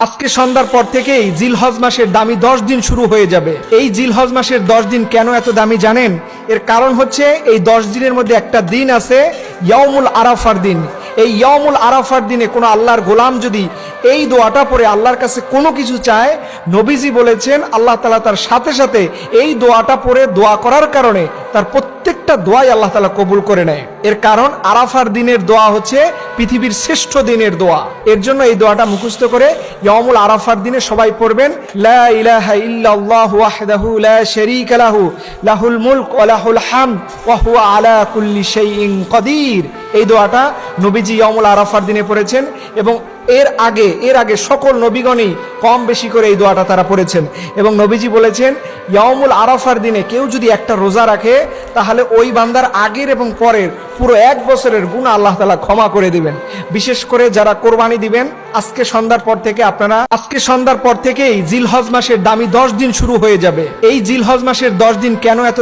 আজকে সন্ধ্যার পর থেকেই জিলহজ মাসের দামি 10 দিন শুরু হয়ে যাবে। এই জিলহজ মাসের 10 দিন কেন এত দামি জানেন? এর কারণ হচ্ছে এই 10 দিনের মধ্যে একটা দিন আছে ইয়াউমুল আরাফার দিন। এই ইয়াউমুল আরাফার দিনে কোনো আল্লাহর গোলাম যদি এই দোয়াটা পড়ে আল্লাহর কাছে কোনো কিছু চায়, নবীজি বলেছেন আল্লাহ তাআলা তার সাথে সাথে এই দোয়াটা পড়ে দোয়া করার কারণে তার প্রত্যেকটা দোয়াই আল্লাহ তাআলা কবুল করে নেয়। এর কারণ আরাফার দিনের দোয়া হচ্ছে পৃথিবীর শ্রেষ্ঠ দিনের দোয়া। এর জন্য এই দোয়াটা মুখস্থ করে ইয়াউমুল আরাফার দিনে সবাই পড়বেন, লা ইলাহা ইল্লাল্লাহু ওয়াহদাহু লা শারীকা লাহু লাহুল মুলক ওয়া লাহুল হামদ ওয়া হুয়া আলা কুল্লি শাইইন কাদির। এই দোয়াটা নবীজি ইয়াউমুল আরাফার দিনে পড়েছেন এবং এর আগে সকল নবীগণই কম বেশি করে এই দোয়াটা তারা পড়েছেন। এবং নবীজি বলেছেন ইয়াউমুল আরাফার দিনে কেউ যদি একটা রোজা রাখে তাহলে ওই বান্দার আগের এবং পরের পুরো 1 বছরের গুনাহ আল্লাহ তাআলা ক্ষমা করে দিবেন। বিশেষ করে যারা কোরবানি দিবেন আজকে সন্ধ্যার পর থেকেই জিলহজ মাসের দামি 10 দিন শুরু হয়ে যাবে। এই জিলহজ মাসের 10 দিন কেন এত